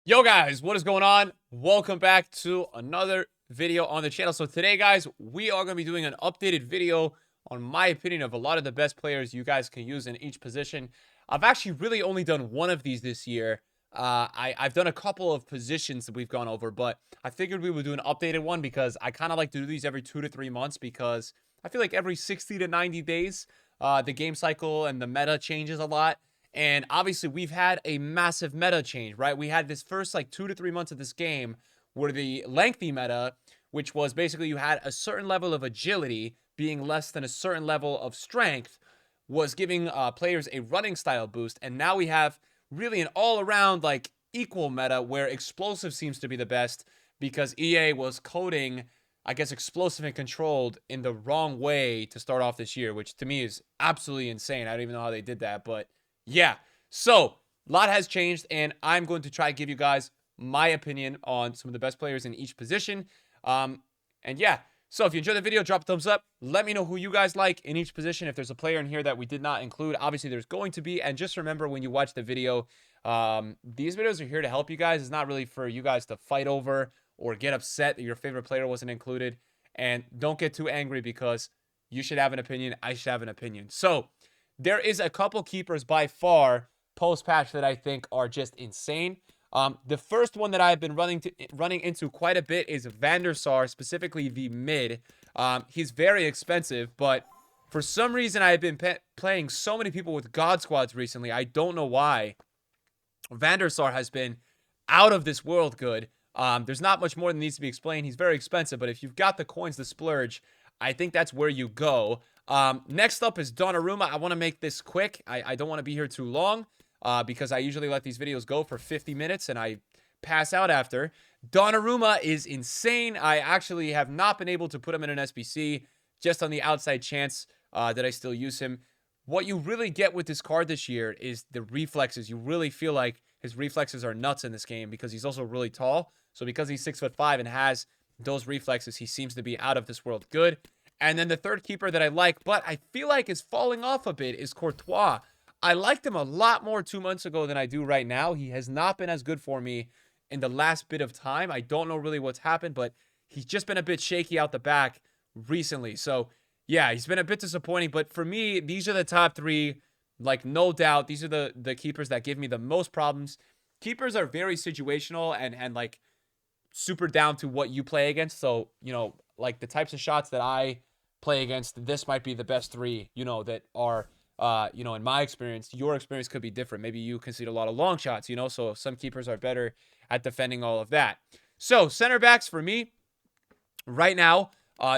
Yo guys, what is going on? Welcome back to another video on the channel. So today guys, we are going to be doing an updated video on my opinion of a lot of the best players you guys can use in each position. I've actually really only done one of these this year. I've done a couple of positions that we've gone over, but I figured we would do an updated one because I kind of like to do these every 2 to 3 months because I feel like every 60 to 90 days, the game cycle and the meta changes a lot. And obviously, we've had a massive meta change, right? We had this first like 2 to 3 months of this game where the lengthy meta, which was basically you had a certain level of agility being less than a certain level of strength, was giving players a running style boost. And now we have really an all around like equal meta where explosive seems to be the best because EA was coding, I guess, explosive and controlled in the wrong way to start off this year, which to me is absolutely insane. I don't even know how they did that, but yeah. So, a lot has changed, and I'm going to try to give you guys my opinion on some of the best players in each position. And yeah. So, if you enjoyed the video, drop a thumbs up. Let me know who you guys like in each position. If there's a player in here that we did not include, obviously there's going to be. And just remember when you watch the video, these videos are here to help you guys. It's not really for you guys to fight over or get upset that your favorite player wasn't included. And don't get too angry because you should have an opinion. I should have an opinion. So, there is a couple keepers by far post-patch that I think are just insane. The first one that I've been running into quite a bit is Van der Sar, specifically the mid. He's very expensive, but for some reason I've been playing so many people with God Squads recently. I don't know why. Van der Sar has been out of this world good. There's not much more that needs to be explained. He's very expensive, but if you've got the coins to splurge, I think that's where you go. Next up is Donnarumma. I want to make this quick. I don't want to be here too long because I usually let these videos go for 50 minutes and I pass out after. Donnarumma is insane. I actually have not been able to put him in an SBC just on the outside chance that I still use him. What you really get with this card this year is the reflexes. You really feel like his reflexes are nuts in this game because he's also really tall. So because he's 6'5" and has those reflexes, he seems to be out of this world good. And then the third keeper that I like, but I feel like is falling off a bit, is Courtois. I liked him a lot more 2 months ago than I do right now. He has not been as good for me in the last bit of time. I don't know really what's happened, but he's just been a bit shaky out the back recently. So, yeah, he's been a bit disappointing. But for me, these are the top three. Like, no doubt, these are the keepers that give me the most problems. Keepers are very situational and like, super down to what you play against. So, like the types of shots that I play against, this might be the best three, that are, in my experience. Your experience could be different. Maybe you concede a lot of long shots, so some keepers are better at defending all of that. So, center backs for me, right now,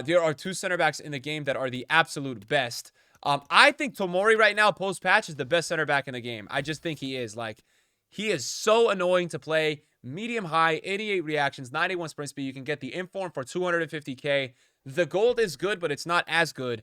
there are two center backs in the game that are the absolute best. I think Tomori right now, post-patch, is the best center back in the game. I just think he is. Like, he is so annoying to play. Medium high, 88 reactions, 91 sprint speed. You can get the inform for 250k. The gold is good, but it's not as good.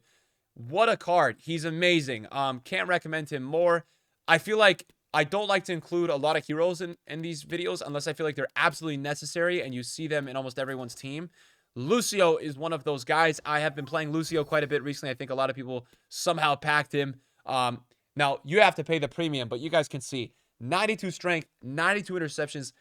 What a card. He's amazing. Can't recommend him more. I feel like I don't like to include a lot of heroes in these videos unless I feel like they're absolutely necessary and you see them in almost everyone's team. Lucio is one of those guys. I have been playing Lucio quite a bit recently. I think a lot of people somehow packed him. Now, you have to pay the premium, but you guys can see 92 strength, 92 interceptions,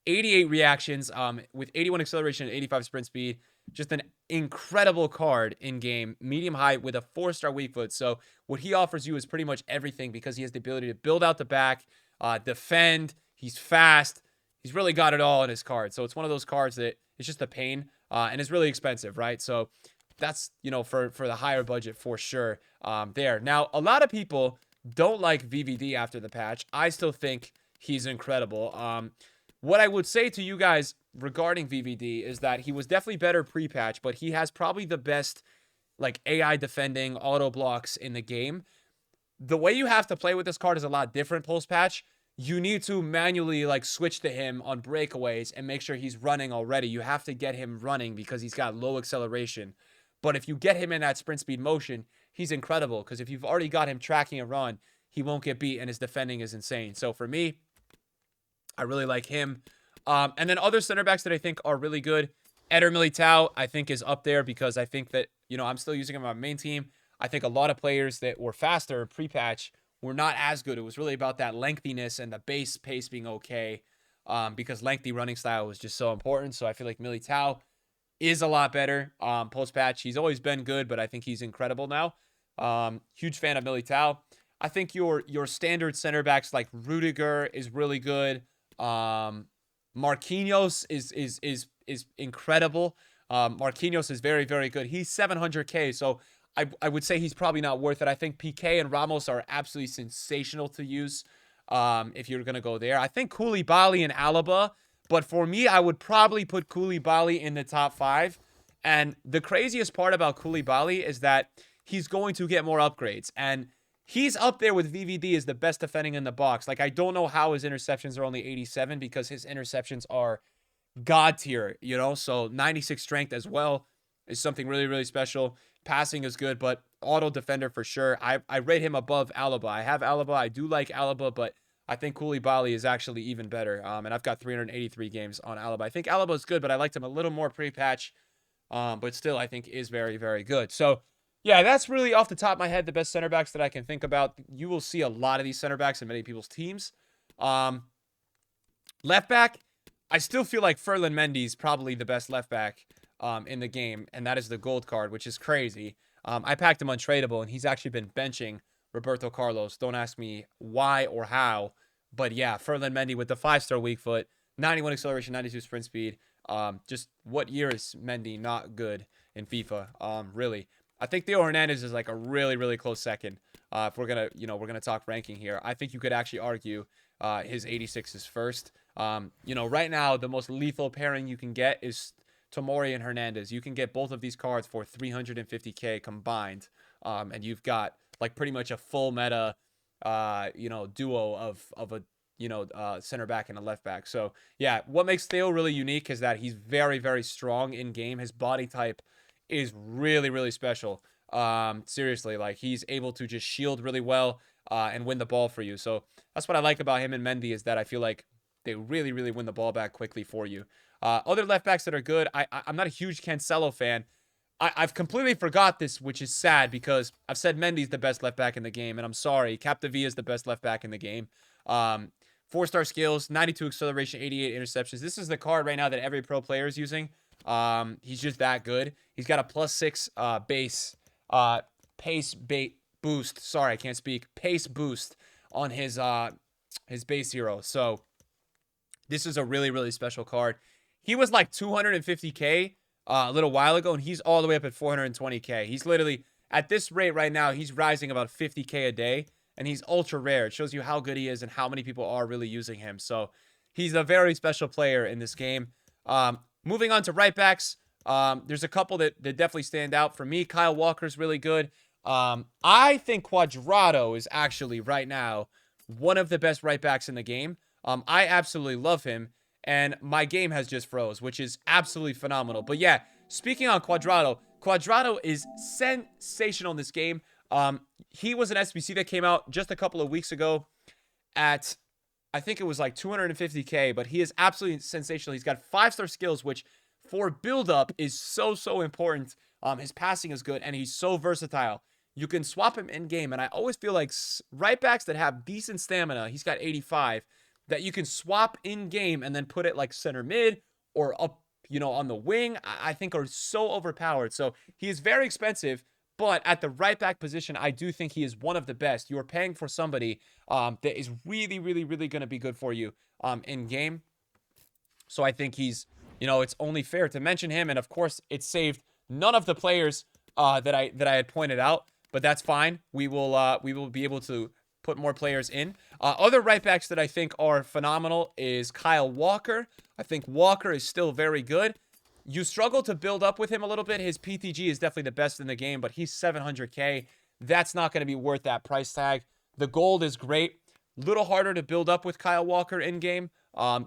88 reactions with 81 acceleration and 85 sprint speed. Just an incredible card in game. Medium height with a 4-star weak foot. So what he offers you is pretty much everything because he has the ability to build out the back, defend. He's fast. He's really got it all in his card. So it's one of those cards that it's just a pain and it's really expensive, right? So that's, for the higher budget for sure there. Now, a lot of people don't like VVD after the patch. I still think he's incredible. What I would say to you guys regarding VVD is that he was definitely better pre-patch, but he has probably the best like AI defending auto blocks in the game. The way you have to play with this card is a lot different post-patch. You need to manually like switch to him on breakaways and make sure he's running already. You have to get him running because he's got low acceleration. But if you get him in that sprint speed motion, he's incredible because if you've already got him tracking a run, he won't get beat and his defending is insane. So for me, I really like him. And then other center backs that I think are really good. Eder Militao, I think, is up there because I think that, I'm still using him on my main team. I think a lot of players that were faster pre-patch were not as good. It was really about that lengthiness and the base pace being okay. because lengthy running style was just so important. So I feel like Militao is a lot better post patch. He's always been good, but I think he's incredible now. Huge fan of Militao. I think your standard center backs like Rudiger is really good. Marquinhos is incredible. Marquinhos is very, very good. He's 700K, so I would say he's probably not worth it. I think PK and Ramos are absolutely sensational to use if you're going to go there. I think Koulibaly and Alaba, but for me, I would probably put Koulibaly in the top 5. And the craziest part about Koulibaly is that he's going to get more upgrades. And he's up there with VVD as the best defending in the box. Like, I don't know how his interceptions are only 87 because his interceptions are god tier, you know? So 96 strength as well is something really, really special. Passing is good, but auto defender for sure. I rate him above Alaba. I have Alaba. I do like Alaba, but I think Koulibaly is actually even better. And I've got 383 games on Alaba. I think Alaba is good, but I liked him a little more pre-patch. But still, I think is very, very good. So, yeah, that's really off the top of my head the best center backs that I can think about. You will see a lot of these center backs in many people's teams. Left back, I still feel like Ferland Mendy is probably the best left back in the game, and that is the gold card, which is crazy. I packed him untradeable, and he's actually been benching Roberto Carlos. Don't ask me why or how, but yeah, Ferland Mendy with the 5-star weak foot, 91 acceleration, 92 sprint speed. Just what year is Mendy not good in FIFA? Really. I think Theo Hernandez is like a really, really close second. If we're gonna talk ranking here, I think you could actually argue his 86 is first. Right now the most lethal pairing you can get is Tomori and Hernandez. You can get both of these cards for 350K combined, and you've got like pretty much a full meta, duo of a center back and a left back. So yeah, what makes Theo really unique is that he's very, very strong in game. His body type is really, really special. Seriously, like he's able to just shield really well and win the ball for you. So that's what I like about him and Mendy is that I feel like they really, really win the ball back quickly for you. Other left backs that are good, I'm not a huge Cancelo fan. I've completely forgot this, which is sad because I've said Mendy's the best left back in the game, and I'm sorry. Capdevilla is the best left back in the game. 4-star skills, 92 acceleration, 88 interceptions. This is the card right now that every pro player is using. He's just that good. He's got a +6 base pace bait boost. Sorry, I can't speak. Pace boost on his base hero. So this is a really, really special card. He was like 250K a little while ago, and he's all the way up at 420K. He's literally, at this rate right now, he's rising about 50K a day, and he's ultra rare. It shows you how good he is and how many people are really using him. So he's a very special player in this game. Moving on to right backs, there's a couple that definitely stand out. For me, Kyle Walker's really good. I think Cuadrado is actually, right now, one of the best right backs in the game. I absolutely love him, and my game has just froze, which is absolutely phenomenal. But yeah, speaking on Cuadrado, Cuadrado is sensational in this game. He was an SBC that came out just a couple of weeks ago at, I think it was like 250K, but he is absolutely sensational. He's got 5-star skills, which for build-up is so, so important. His passing is good, and he's so versatile. You can swap him in-game, and I always feel like right backs that have decent stamina, he's got 85, that you can swap in-game and then put it like center mid or up, on the wing, I think are so overpowered. So he is very expensive, but at the right back position, I do think he is one of the best. You are paying for somebody that is really, really, really going to be good for you in-game. So I think he's, it's only fair to mention him. And of course, it saved none of the players that I had pointed out, but that's fine. We will be able to put more players in. Other right backs that I think are phenomenal is Kyle Walker. I think Walker is still very good. You struggle to build up with him a little bit. His PTG is definitely the best in the game, but he's 700K. That's not going to be worth that price tag. The gold is great. Little harder to build up with Kyle Walker in game.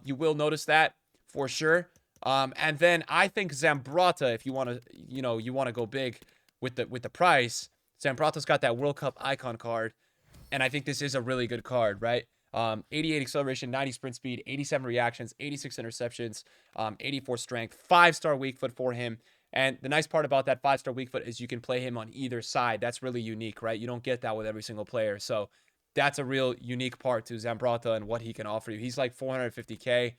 You will notice that for sure. And then I think Zambrata, if you want to, you want to go big with the price. Zambrata's got that World Cup icon card. And I think this is a really good card, right? 88 acceleration, 90 sprint speed, 87 reactions, 86 interceptions, 84 strength, 5-star weak foot for him. And the nice part about that 5-star weak foot is you can play him on either side. That's really unique, right? You don't get that with every single player. So that's a real unique part to Zambrotta and what he can offer you. He's like 450K.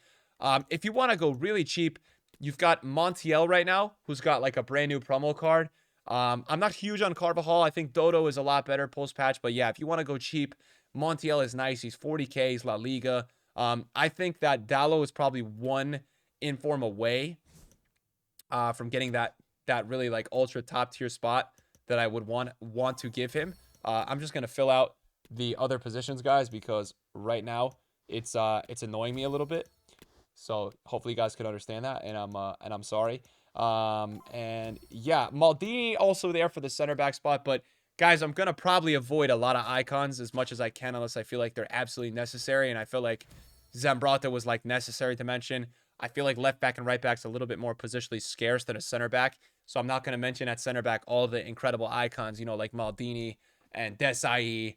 If you want to go really cheap, you've got Montiel right now, who's got like a brand new promo card. I'm not huge on Carvajal. I think Dodo is a lot better post-patch. But yeah, if you want to go cheap, Montiel is nice. He's 40K. He's La Liga. I think that Dallo is probably one inform away from getting that really like ultra top tier spot that I would want to give him. I'm just gonna fill out the other positions, guys, because right now it's annoying me a little bit. So hopefully you guys can understand that, and I'm sorry. And yeah, Maldini also there for the center back spot, but guys, I'm gonna probably avoid a lot of icons as much as I can unless I feel like they're absolutely necessary, and I feel like Zambrotta was like necessary to mention. I feel like left back and right back's a little bit more positionally scarce than a center back, so I'm not gonna mention at center back all the incredible icons, you know, like Maldini and Desai.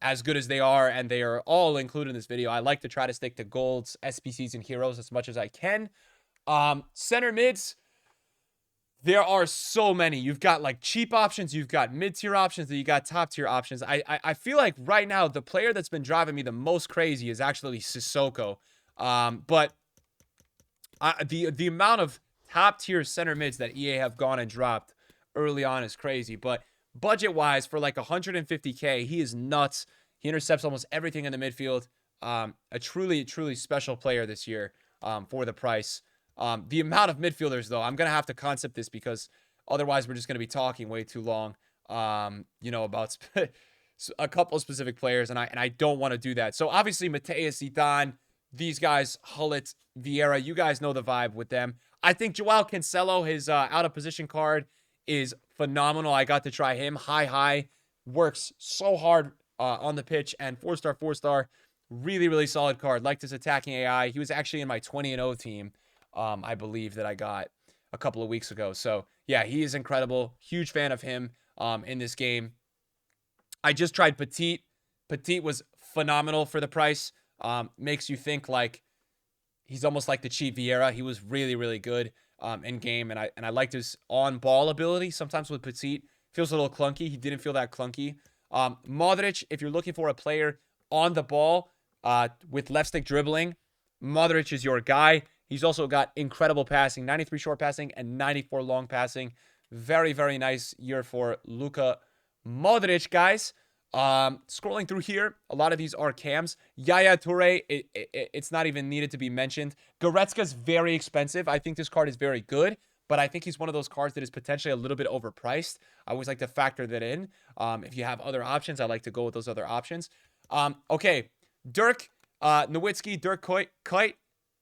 As good as they are, and they are all included in this video, I like to try to stick to golds, SPCs, and heroes as much as I can. Center mids, there are so many. You've got like cheap options, you've got mid-tier options, and you got top-tier options. I feel like right now the player that's been driving me the most crazy is actually Sissoko. But the amount of top-tier center mids that EA have gone and dropped early on is crazy. But budget-wise, for like 150K, he is nuts. He intercepts almost everything in the midfield. A truly, truly special player this year for the price. The amount of midfielders, though, I'm going to have to concept this because otherwise we're just going to be talking way too long, you know, about a couple of specific players, and I don't want to do that. So, obviously, Mateus, Zidane, these guys, Hullet, Vieira, you guys know the vibe with them. I think Joao Cancelo, his out-of-position card, is phenomenal. I got to try him. High. Works so hard on the pitch, and 4-star, 4-star. Really, really solid card. Liked his attacking AI. He was actually in my 20-0 team. I believe that I got a couple of weeks ago. So, yeah, he is incredible. Huge fan of him in this game. I just tried Petit. Petit was phenomenal for the price. Makes you think like he's almost like the cheap Vieira. He was really, really good in game, and I liked his on-ball ability. Sometimes with Petit, feels a little clunky. He didn't feel that clunky. Modric, if you're looking for a player on the ball with left stick dribbling, Modric is your guy. He's also got incredible passing, 93 short passing and 94 long passing. Very, very nice year for Luka Modric, guys. Scrolling through here, a lot of these are cams. Yaya Toure, it's not even needed to be mentioned. Goretzka's very expensive. I think this card is very good, but I think he's one of those cards that is potentially a little bit overpriced. I always like to factor that in. If you have other options, I like to go with those other options. Okay, Dirk Nowitzki, Dirk Kuyt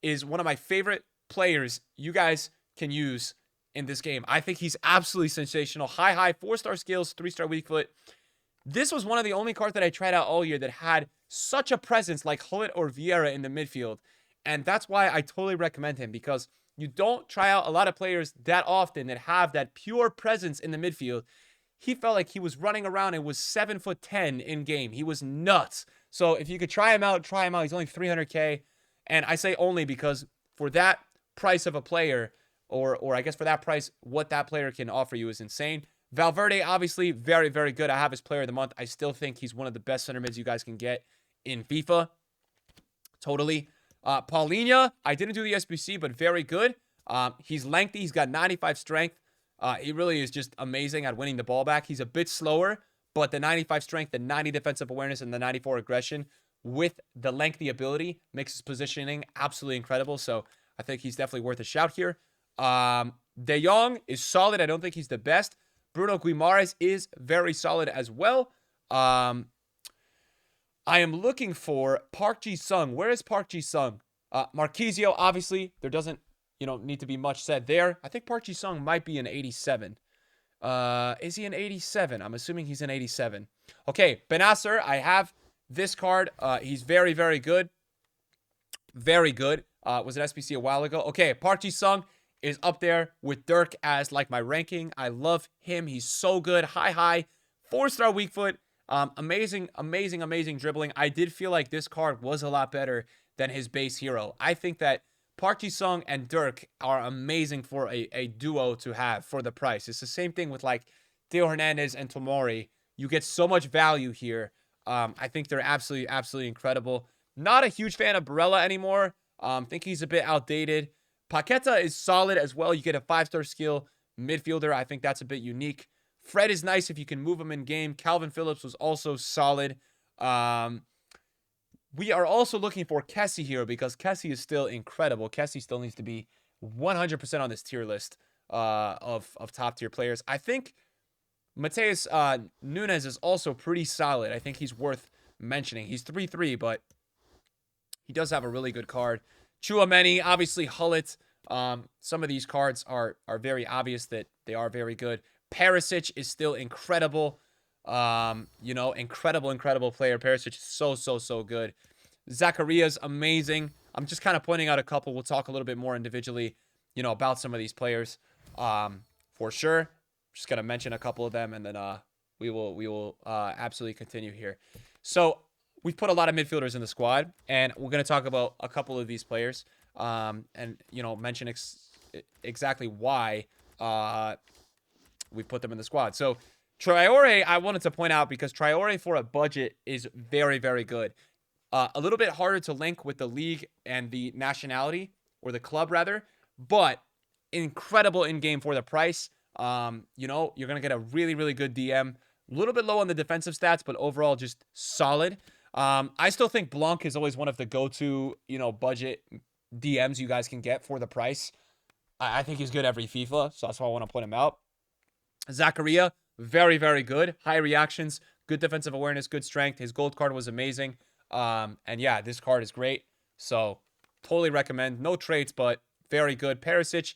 is one of my favorite players you guys can use in this game. I think he's absolutely sensational. High, 4-star skills, 3-star weak foot. This was one of the only cards that I tried out all year that had such a presence like Hullet or Vieira in the midfield. And that's why I totally recommend him, because you don't try out a lot of players that often that have that pure presence in the midfield. He felt like he was running around and was 7'10" in game. He was nuts. So if you could try him out, try him out. He's only 300K. And I say only because for that price of a player, or I guess for that price, what that player can offer you is insane. Valverde, obviously, very, very good. I have his player of the month. I still think he's one of the best center mids you guys can get in FIFA. Totally. Paulinho, I didn't do the SBC, but very good. He's lengthy. He's got 95 strength. He really is just amazing at winning the ball back. He's a bit slower, but the 95 strength, the 90 defensive awareness, and the 94 aggression with the lengthy ability makes his positioning absolutely incredible. So I think he's definitely worth a shout here. De Jong is solid. I don't think he's the best. Bruno Guimaraes is very solid as well. I am looking for Park Ji-sung. Where is Park Ji-sung? Marquisio, obviously, there doesn't need to be much said there. I think Park Ji-sung might be an 87. Is he an 87? I'm assuming he's an 87. Okay, Benasser, I have this card. He's very, very good. Very good. Was an SPC a while ago. Okay, Park Ji-sung is up there with Dirk as like my ranking. I love him. He's so good. High. 4-star weak foot. Amazing dribbling. I did feel like this card was a lot better than his base hero. I think that Park Ji-sung and Dirk are amazing for a duo to have for the price. It's the same thing with like Theo Hernandez and Tomori. You get so much value here I think they're absolutely incredible. Not a huge fan of Barella anymore. Think he's a bit outdated. Paqueta is solid as well. You get a 5-star skill midfielder. I think that's a bit unique. Fred is nice if you can move him in game. Calvin Phillips was also solid. We are also looking for Kessie here because Kessie is still incredible. Kessie still needs to be 100% on this tier list of top tier players. I think Mateus Nunes is also pretty solid. I think he's worth mentioning. He's 3-3, but he does have a really good card. Chouameni, obviously Hullet. Some of these cards are very obvious that they are very good. Perisic is still incredible. Incredible player. Perisic is so good. Zacharia's amazing. I'm just kind of pointing out a couple. We'll talk a little bit more individually, about some of these players. For sure. Just gonna mention a couple of them, and then we will absolutely continue here. So we've put a lot of midfielders in the squad, and we're gonna talk about a couple of these players, and mention exactly why we put them in the squad. So Traore, I wanted to point out because Traore for a budget is very good. A little bit harder to link with the league and the nationality, or the club rather, but incredible in game for the price. You're gonna get a really good DM. A little bit low on the defensive stats, but overall just solid. I still think Blanc is always one of the go-to, budget DMs you guys can get for the price. I think he's good every FIFA, so that's why I want to put him out. Zakaria, very good. High reactions, good defensive awareness, good strength. His gold card was amazing. And yeah, this card is great. So totally recommend. No traits, but very good. Perisic,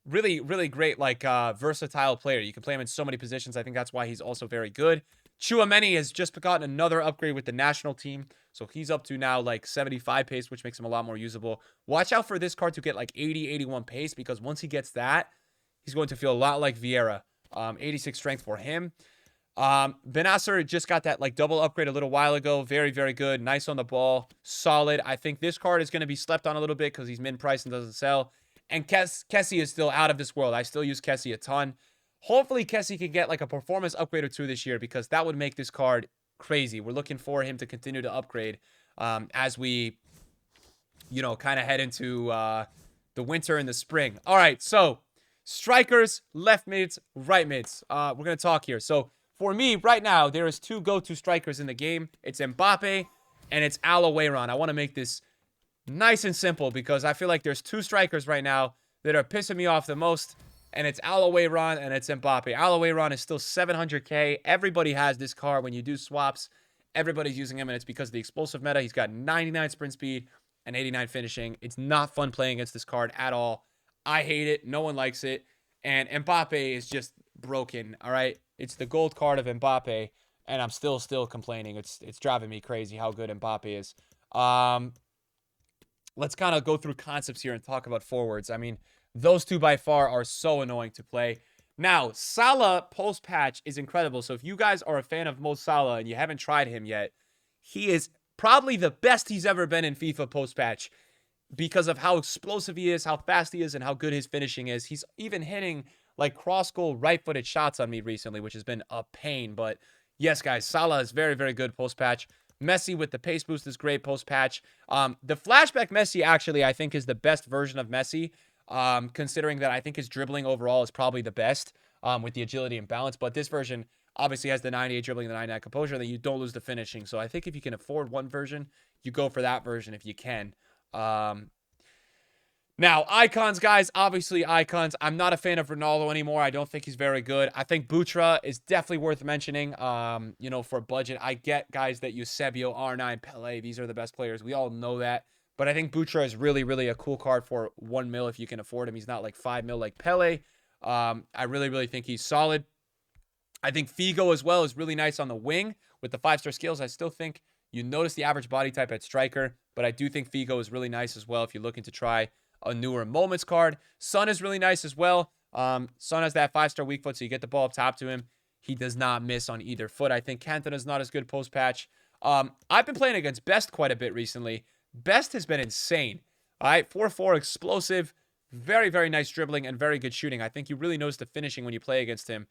really great, versatile player. You can play him in so many positions. I think that's why he's also very good. Chouameni has just gotten another upgrade with the national team. So he's up to now 75 pace, which makes him a lot more usable. Watch out for this card to get 80, 81 pace, because once he gets that, he's going to feel a lot like Vieira. 86 strength for him. Benasser just got that double upgrade a little while ago. Very good. Nice on the ball. Solid. I think this card is going to be slept on a little bit because he's min-priced and doesn't sell. And Kessie is still out of this world. I still use Kessie a ton. Hopefully Kessie can get a performance upgrade or two this year, because that would make this card crazy. We're looking for him to continue to upgrade as we, kind of head into the winter and the spring. All right, so strikers, left mids, right mids. We're going to talk here. So for me right now, there is two go-to strikers in the game. It's Mbappe and it's Alawayron. I want to make this nice and simple because I feel like there's two strikers right now that are pissing me off the most, and it's Alawayron and it's Mbappe. Alawayron is still 700k. Everybody has this card. When you do swaps, everybody's using him, and it's because of the explosive meta. He's got 99 sprint speed and 89 finishing. It's not fun playing against this card at all. I hate it. No one likes it. And Mbappe is just broken, all right? It's the gold card of Mbappe, and I'm still complaining. It's driving me crazy how good Mbappe is. Let's kind of go through concepts here and talk about forwards. I mean, those two by far are so annoying to play. Now, Salah post-patch is incredible. So if you guys are a fan of Mo Salah and you haven't tried him yet, he is probably the best he's ever been in FIFA post-patch because of how explosive he is, how fast he is, and how good his finishing is. He's even hitting cross-goal right-footed shots on me recently, which has been a pain. But yes, guys, Salah is very good post-patch. Messi with the pace boost is great post-patch. The flashback Messi, actually, I think is the best version of Messi, considering that I think his dribbling overall is probably the best with the agility and balance. But this version obviously has the 98 dribbling, the 99 composure, and then you don't lose the finishing. So I think if you can afford one version, you go for that version if you can. Now, icons, guys. Obviously, icons. I'm not a fan of Ronaldo anymore. I don't think he's very good. I think Butra is definitely worth mentioning, for budget. I get guys that use Sebio, R9, Pele. These are the best players. We all know that. But I think Butra is really a cool card for 1 mil if you can afford him. He's not 5 mil like Pele. I really think he's solid. I think Figo as well is really nice on the wing with the 5-star skills. I still think you notice the average body type at striker, but I do think Figo is really nice as well if you're looking to try a newer moments card. Son is really nice as well. Son has that 5-star weak foot, so you get the ball up top to him. He does not miss on either foot. I think Cantona is not as good post-patch. I've been playing against Best quite a bit recently. Best has been insane. All right, 4-4 explosive, very nice dribbling, and very good shooting. I think you really notice the finishing when you play against him.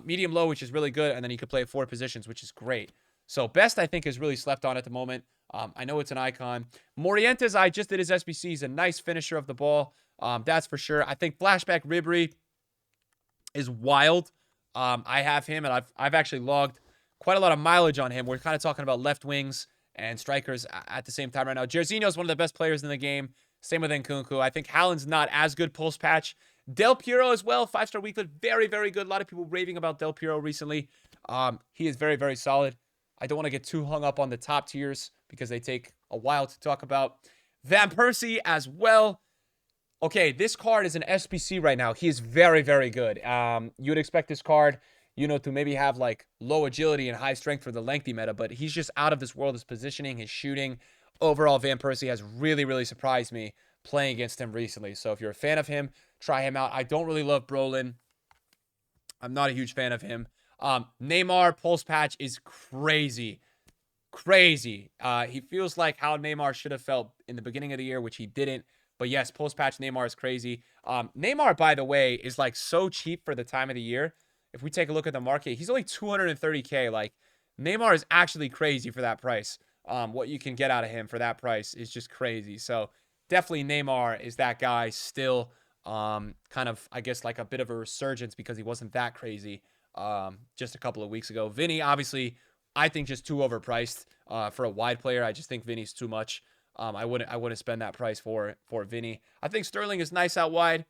Medium-low, which is really good, and then he could play at 4 positions, which is great. So Best, I think, is really slept on at the moment. I know it's an icon. Morientes, I just did his SBC. He's a nice finisher of the ball. That's for sure. I think Flashback Ribery is wild. I have him, and I've actually logged quite a lot of mileage on him. We're kind of talking about left wings and strikers at the same time right now. Jairzinho is one of the best players in the game. Same with Nkunku. I think Haaland's not as good post patch. Del Piero as well, 5-star weeklet. Very, very good. A lot of people raving about Del Piero recently. He is very, very solid. I don't want to get too hung up on the top tiers because they take a while to talk about. Van Persie as well. Okay, this card is an SPC right now. He is very, very good. You would expect this card, to maybe have like low agility and high strength for the lengthy meta, but he's just out of this world. His positioning, his shooting. Overall, Van Persie has really, really surprised me playing against him recently. So if you're a fan of him, try him out. I don't really love Brolin. I'm not a huge fan of him. Neymar pulse patch is crazy. Crazy. He feels like how Neymar should have felt in the beginning of the year, which he didn't. But yes, post-patch Neymar is crazy. Neymar, by the way, is like so cheap for the time of the year. If we take a look at the market, he's only 230K. Like, Neymar is actually crazy for that price. What you can get out of him for that price is just crazy. So definitely Neymar is that guy still. Kind of, I guess, like a bit of a resurgence because he wasn't that crazy just a couple of weeks ago. Vinny, obviously, I think just too overpriced for a wide player. I just think Vinny's too much. I wouldn't spend that price for Vinny. I think Sterling is nice out wide.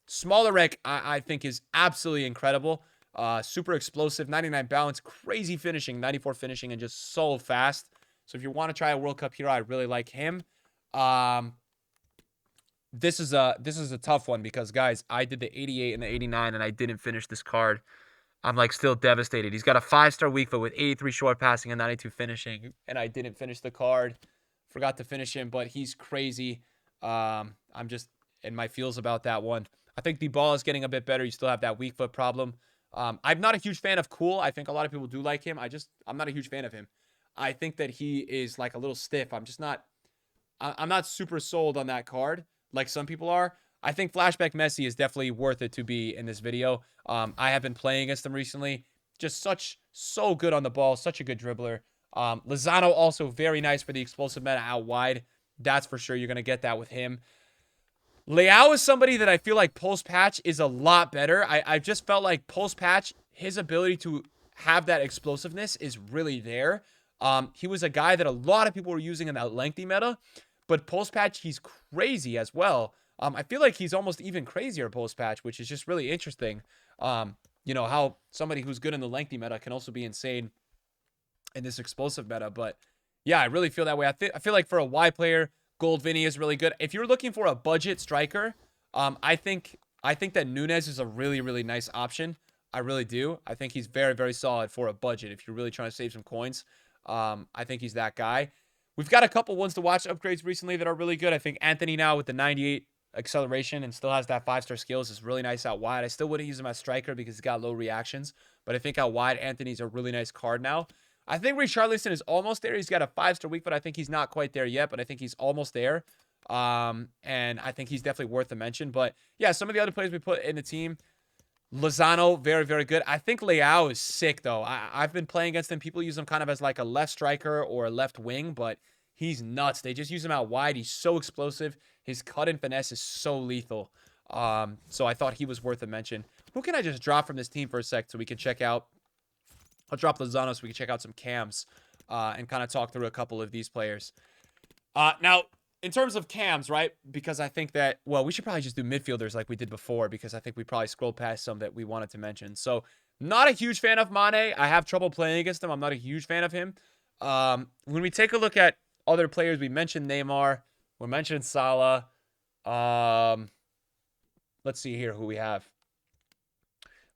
Smaller rec, I think, is absolutely incredible. Super explosive, 99 balance, crazy finishing, 94 finishing, and just so fast. So if you want to try a World Cup hero, I really like him. This is a tough one because, guys, I did the 88 and the 89, and I didn't finish this card. I'm like still devastated. He's got a 5-star weak foot with 83 short passing and 92 finishing, and I didn't finish the card. Forgot to finish him, but he's crazy. I'm just in my feels about that one. I think the ball is getting a bit better. You still have that weak foot problem. I'm not a huge fan of Cool. I think a lot of people do like him. I'm not a huge fan of him. I think that he is like a little stiff. I'm not super sold on that card like some people are. I think Flashback Messi is definitely worth it to be in this video. I have been playing against him recently. Just so good on the ball. Such a good dribbler. Lozano also very nice for the explosive meta out wide. That's for sure. You're going to get that with him. Leao is somebody that I feel like post-patch is a lot better. I just felt like post-patch, his ability to have that explosiveness is really there. He was a guy that a lot of people were using in that lengthy meta, but post-patch, he's crazy as well. I feel like he's almost even crazier post-patch, which is just really interesting. How somebody who's good in the lengthy meta can also be insane in this explosive meta. But yeah, I really feel that way. I feel like for a wide player, Gold Vinny is really good. If you're looking for a budget striker, I think that Nunez is a really, really nice option. I really do. I think he's very, very solid for a budget. If you're really trying to save some coins, I think he's that guy. We've got a couple ones to watch upgrades recently that are really good. I think Anthony now with the 98 acceleration and still has that 5-star skills is really nice out wide. I still wouldn't use him as striker because he's got low reactions, but I think out wide Anthony's a really nice card now. I think Richarlison is almost there. He's got a 5-star weak, but I think he's not quite there yet, but I think he's almost there. And I think he's definitely worth a mention. But yeah, some of the other players we put in the team, Lozano, very, very good. I think Leao is sick, though. I've been playing against him. People use him kind of as like a left striker or a left wing, but he's nuts. They just use him out wide. He's so explosive. His cut and finesse is so lethal. So I thought he was worth a mention. Who can I just drop from this team for a sec so we can check out? I'll drop Lozano so we can check out some cams and kind of talk through a couple of these players. Now, in terms of cams, right? Because I think that, well, we should probably just do midfielders like we did before because I think we probably scrolled past some that we wanted to mention. So, not a huge fan of Mane. I have trouble playing against him. I'm not a huge fan of him. When we take a look at other players, we mentioned Neymar. We mentioned Salah. Let's see here who we have.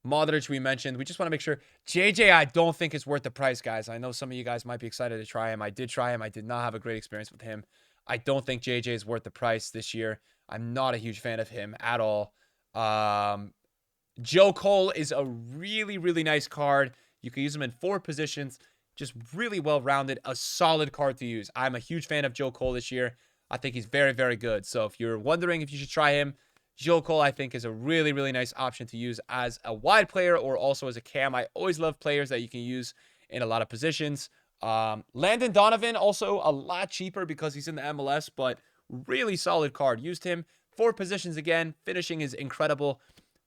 Modric we mentioned. We just want to make sure. JJ, I don't think is worth the price, guys. I know some of you guys might be excited to try him. I did try him. I did not have a great experience with him. I don't think JJ is worth the price this year. I'm not a huge fan of him at all. Joe Cole is a really, really nice card. You can use him in 4 positions. Just really well-rounded. A solid card to use. I'm a huge fan of Joe Cole this year. I think he's very, very good. So if you're wondering if you should try him, Joe Cole, I think, is a really, really nice option to use as a wide player or also as a cam. I always love players that you can use in a lot of positions. Landon Donovan, also a lot cheaper because he's in the MLS, but really solid card. Used him 4 positions again. Finishing is incredible.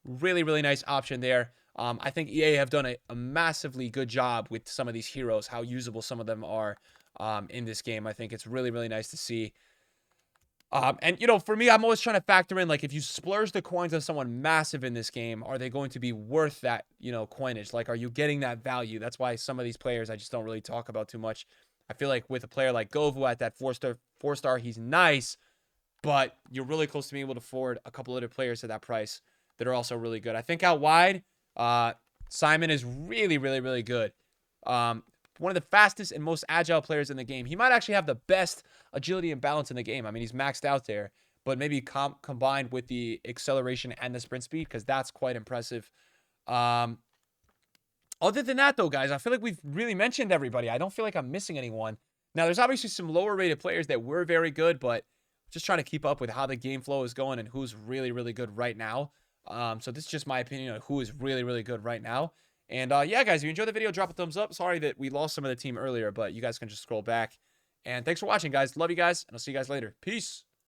Really, really nice option there. I think EA have done a massively good job with some of these heroes, how usable some of them are in this game. I think it's really, really nice to see. And, for me, I'm always trying to factor in, like, if you splurge the coins on someone massive in this game, are they going to be worth that, coinage? Like, are you getting that value? That's why some of these players I just don't really talk about too much. I feel like with a player like Govu at that 4-star, he's nice, but you're really close to being able to afford a couple other players at that price that are also really good. I think out wide, Simon is really, really, really good. One of the fastest and most agile players in the game. He might actually have the best agility and balance in the game. I mean, he's maxed out there, but maybe combined with the acceleration and the sprint speed, because that's quite impressive. Other than that, though, guys, I feel like we've really mentioned everybody. I don't feel like I'm missing anyone. Now, there's obviously some lower-rated players that were very good, but just trying to keep up with how the game flow is going and who's really, really good right now. So this is just my opinion on who is really, really good right now. And yeah, guys, if you enjoyed the video, drop a thumbs up. Sorry that we lost some of the team earlier, but you guys can just scroll back. And thanks for watching, guys. Love you guys, and I'll see you guys later. Peace.